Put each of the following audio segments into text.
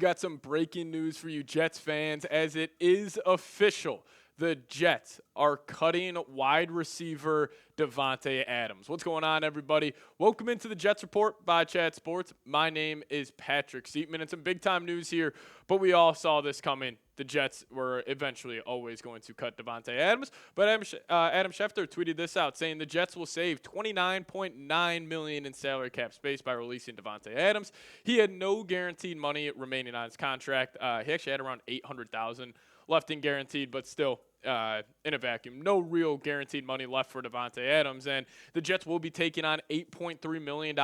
got some breaking news for you Jets fans as it is official. The Jets are cutting wide receiver Davante Adams. What's going on, everybody? Welcome into the Jets Report by Chat Sports. My name is Patrick Siepman, and some big-time news here, but we all saw this coming. The Jets were eventually always going to cut Davante Adams, but Adam Schefter tweeted this out, saying the Jets will save $29.9 million in salary cap space by releasing Davante Adams. He had no guaranteed money remaining on his contract. He actually had around $800,000 left in guaranteed, but still in a vacuum. No real guaranteed money left for Davante Adams, and the Jets will be taking on $8.3 million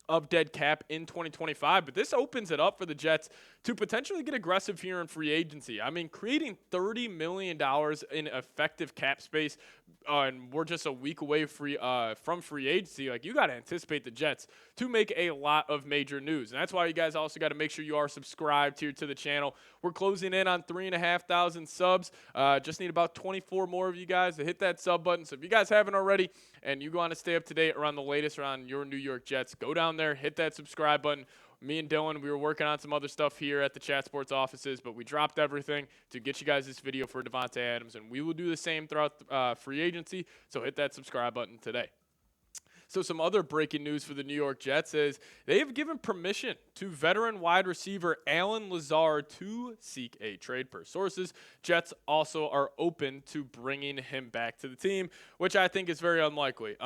of dead cap in 2025, but this opens it up for the Jets to potentially get aggressive here in free agency. I mean, creating $30 million in effective cap space, and we're just a week away from free agency. Like, you got to anticipate the Jets to make a lot of major news, and that's why you guys also got to make sure you are subscribed here to the channel. We're closing in on 3,500 subs. Just need about 24 more of you guys to hit that sub button. So if you guys haven't already and you want to stay up to date around the latest around your New York Jets, go down there, hit that subscribe button. Me and Dylan, we were working on some other stuff here at the Chat Sports offices, but we dropped everything to get you guys this video for Davante Adams, and we will do the same throughout free agency, so hit that subscribe button today. So some other breaking news for the New York Jets is they have given permission to veteran wide receiver Allen Lazard to seek a trade per sources. Jets also are open to bringing him back to the team, which I think is very unlikely.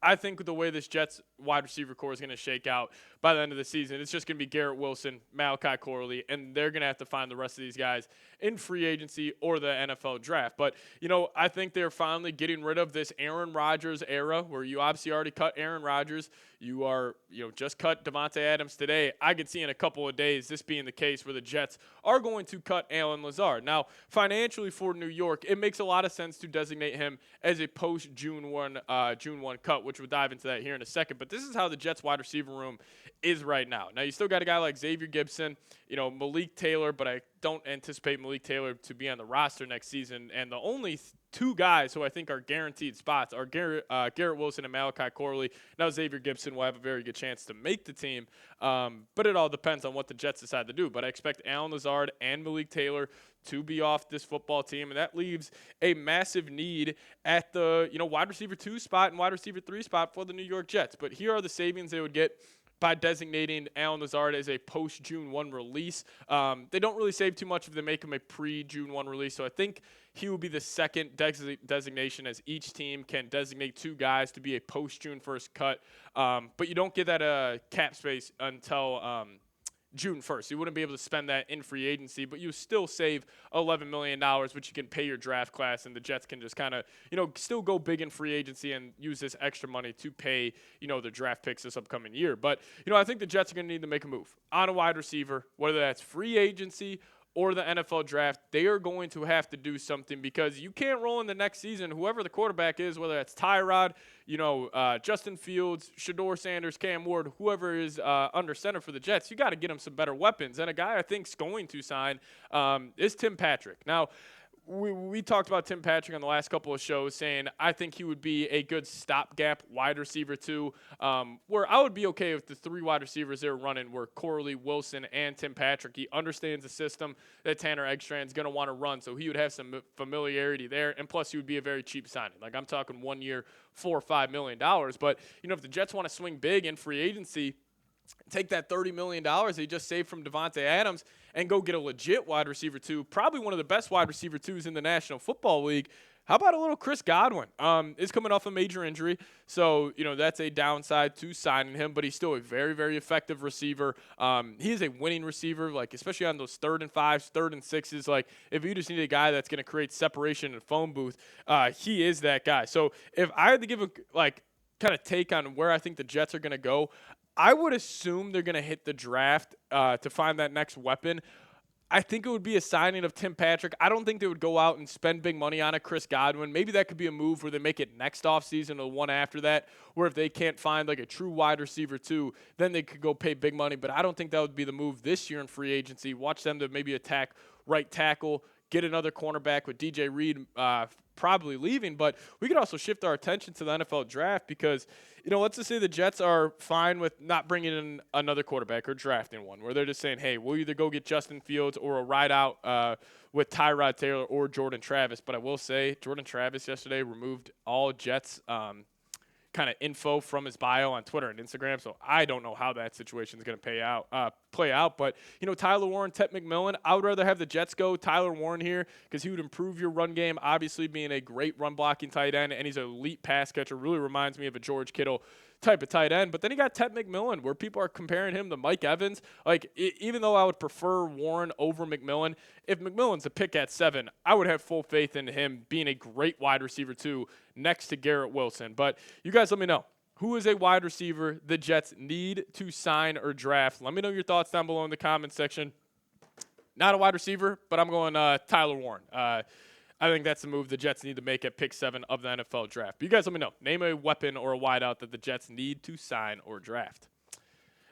I think the way this Jets wide receiver core is going to shake out by the end of the season, it's just going to be Garrett Wilson, Malachi Corley, and they're going to have to find the rest of these guys in free agency or the NFL draft. But, you know, I think they're finally getting rid of this Aaron Rodgers era where you obviously already cut Aaron Rodgers. You are, just cut Davante Adams today. I could see in a couple of days this being the case where the Jets are going to cut Allen Lazard. Now, financially for New York, it makes a lot of sense to designate him as a post-June 1 cut, which we'll dive into that here in a second. But this is how the Jets wide receiver room is right now. Now, you still got a guy like Xavier Gibson, Malik Taylor, but I don't anticipate Malik Taylor to be on the roster next season. And the only two guys who I think are guaranteed spots are Garrett Wilson and Malachi Corley. Now, Xavier Gibson will have a very good chance to make the team, but it all depends on what the Jets decide to do. But I expect Allen Lazard and Malik Taylor to be off this football team, and that leaves a massive need at the wide receiver 2 spot and wide receiver 3 spot for the New York Jets. But here are the savings they would get by designating Allen Lazard as a post-June 1 release. They don't really save too much if they make him a pre-June 1 release, so I think he will be the second designation, as each team can designate 2 guys to be a post-June 1st cut. But you don't get that cap space until June 1st. You wouldn't be able to spend that in free agency, but you still save $11 million, which you can pay your draft class, and the Jets can just kind of, still go big in free agency and use this extra money to pay, the draft picks this upcoming year. But, I think the Jets are going to need to make a move on a wide receiver, whether that's free agency or the NFL draft. They are going to have to do something, because you can't roll in the next season, whoever the quarterback is, whether that's Tyrod, Justin Fields, Shedeur Sanders, Cam Ward, whoever is under center for the Jets, you got to get them some better weapons. And a guy I think is going to sign is Tim Patrick. Now, we talked about Tim Patrick on the last couple of shows, saying I think he would be a good stopgap wide receiver too, where I would be okay if the 3 wide receivers they're running were Corley, Wilson, and Tim Patrick. He understands the system that Tanner Eggstrand's going to want to run, so he would have some familiarity there, and plus he would be a very cheap signing. Like, I'm talking 1 year, $4 or $5 million. But, if the Jets want to swing big in free agency, take that $30 million they just saved from Davante Adams and go get a legit wide receiver 2, probably one of the best wide receiver 2s in the National Football League. How about a little Chris Godwin? Is coming off a major injury, so, that's a downside to signing him, but he's still a very, very effective receiver. He is a winning receiver, like, especially on those 3rd and 5s, 3rd and 6s. Like, if you just need a guy that's going to create separation in a phone booth, he is that guy. So if I had to give a, kind of take on where I think the Jets are going to go, I would assume they're going to hit the draft to find that next weapon. I think it would be a signing of Tim Patrick. I don't think they would go out and spend big money on a Chris Godwin. Maybe that could be a move where they make it next offseason or the one after that, where if they can't find like a true wide receiver 2, then they could go pay big money. But I don't think that would be the move this year in free agency. Watch them to maybe attack right tackle, get another cornerback with DJ Reed probably leaving. But we could also shift our attention to the NFL draft because, let's just say the Jets are fine with not bringing in another quarterback or drafting one, where they're just saying, hey, we'll either go get Justin Fields or a ride out with Tyrod Taylor or Jordan Travis. But I will say Jordan Travis yesterday removed all Jets kind of info from his bio on Twitter and Instagram, so I don't know how that situation is going to play out. But Tyler Warren, Ted McMillan, I would rather have the Jets go Tyler Warren here because he would improve your run game. Obviously, being a great run blocking tight end, and he's an elite pass catcher. Really reminds me of a George Kittle type of tight end. But then you got Ted McMillan, where people are comparing him to Mike Evans. Even though I would prefer Warren over McMillan, if McMillan's a pick at 7, I would have full faith in him being a great wide receiver too, next to Garrett Wilson. But you guys let me know, who is a wide receiver the Jets need to sign or draft? Let me know your thoughts down below in the comments section. Not a wide receiver, but I'm going Tyler Warren. I think that's the move the Jets need to make at pick 7 of the NFL draft. But you guys let me know. Name a weapon or a wideout that the Jets need to sign or draft.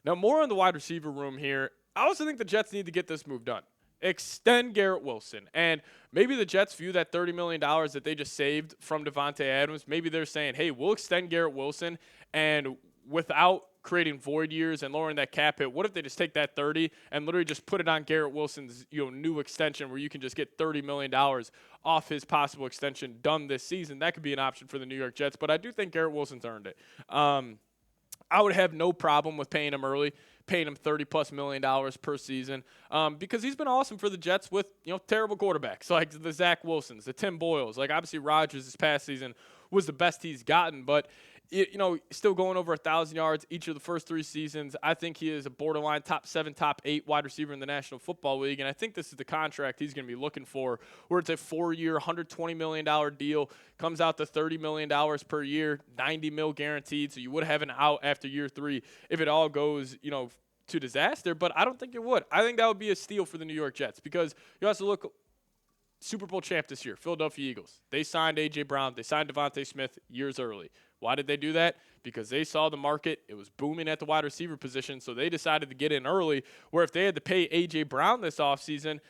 Now, more on the wide receiver room here. I also think the Jets need to get this move done. Extend Garrett Wilson. And maybe the Jets view that $30 million that they just saved from Davante Adams. Maybe they're saying, hey, we'll extend Garrett Wilson, and without creating void years and lowering that cap hit, what if they just take that 30 and literally just put it on Garrett Wilson's new extension, where you can just get $30 million off his possible extension done this season? That could be an option for the New York Jets, but I do think Garrett Wilson's earned it. I would have no problem with paying him early, paying him $30+ million per season, because he's been awesome for the Jets with terrible quarterbacks like the Zach Wilsons, the Tim Boyles. Obviously Rodgers this past season was the best he's gotten, but still going over 1,000 yards each of the first 3 seasons. I think he is a borderline top 7, top 8 wide receiver in the National Football League, and I think this is the contract he's going to be looking for, where it's a 4-year, $120 million deal, comes out to $30 million per year, $90 million guaranteed, so you would have an out after year 3 if it all goes, to disaster, but I don't think it would. I think that would be a steal for the New York Jets, because you also look Super Bowl champ this year, Philadelphia Eagles. They signed A.J. Brown. They signed Devontae Smith years early. Why did they do that? Because they saw the market. It was booming at the wide receiver position, so they decided to get in early, where if they had to pay A.J. Brown this offseason,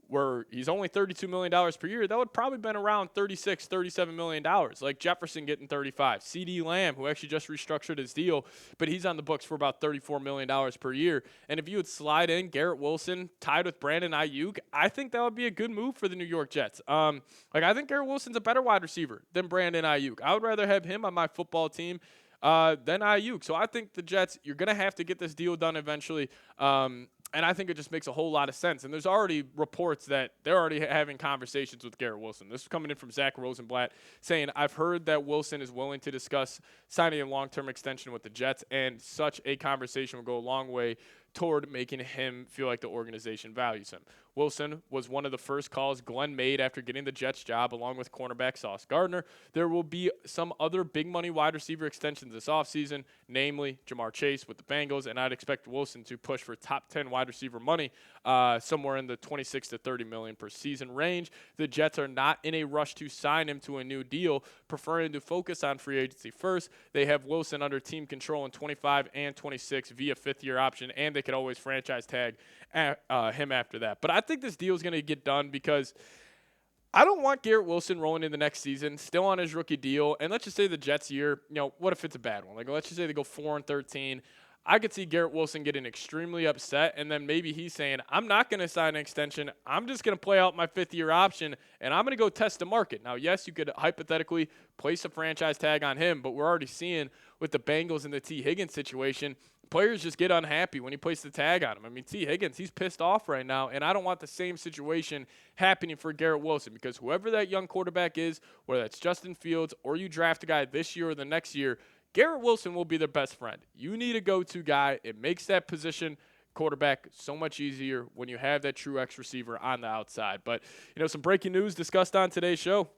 where he's only $32 million per year, that would probably been around $36, $37 million. Like Jefferson getting 35. CeeDee Lamb, who actually just restructured his deal, but he's on the books for about $34 million per year. And if you would slide in Garrett Wilson tied with Brandon Ayuk, I think that would be a good move for the New York Jets. I think Garrett Wilson's a better wide receiver than Brandon Ayuk. I would rather have him on my football team than Ayuk. So I think the Jets, you're going to have to get this deal done eventually. And I think it just makes a whole lot of sense. And there's already reports that they're already having conversations with Garrett Wilson. This is coming in from Zach Rosenblatt saying, I've heard that Wilson is willing to discuss signing a long-term extension with the Jets, and such a conversation will go a long way toward making him feel like the organization values him. Wilson was one of the first calls Glenn made after getting the Jets job, along with cornerback Sauce Gardner. There will be some other big money wide receiver extensions this offseason, namely Jamar Chase with the Bengals, and I'd expect Wilson to push for top 10 wide receiver money, somewhere in the $26 to $30 million per season range. The Jets are not in a rush to sign him to a new deal, preferring to focus on free agency first. They have Wilson under team control in 25 and 26 via 5th-year option, and they could always franchise tag him after that. But I think this deal is going to get done, because I don't want Garrett Wilson rolling in the next season, still on his rookie deal. And let's just say the Jets year, what if it's a bad one? Let's just say they go 4-13. I could see Garrett Wilson getting extremely upset, and then maybe he's saying, I'm not going to sign an extension. I'm just going to play out my 5th-year option, and I'm going to go test the market. Now, yes, you could hypothetically place a franchise tag on him, but we're already seeing with the Bengals and the T. Higgins situation, players just get unhappy when you place the tag on him. I mean, T. Higgins, he's pissed off right now, and I don't want the same situation happening for Garrett Wilson, because whoever that young quarterback is, whether it's Justin Fields or you draft a guy this year or the next year, Garrett Wilson will be their best friend. You need a go-to guy. It makes that position quarterback so much easier when you have that true X receiver on the outside. But, some breaking news discussed on today's show.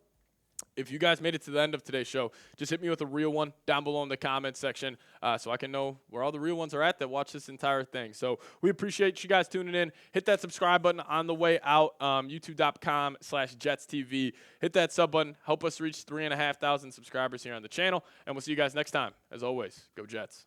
If you guys made it to the end of today's show, just hit me with a real one down below in the comments section, so I can know where all the real ones are at that watch this entire thing. So we appreciate you guys tuning in. Hit that subscribe button on the way out, youtube.com/JetsTV. Hit that sub button. Help us reach 3,500 subscribers here on the channel, and we'll see you guys next time. As always, go Jets.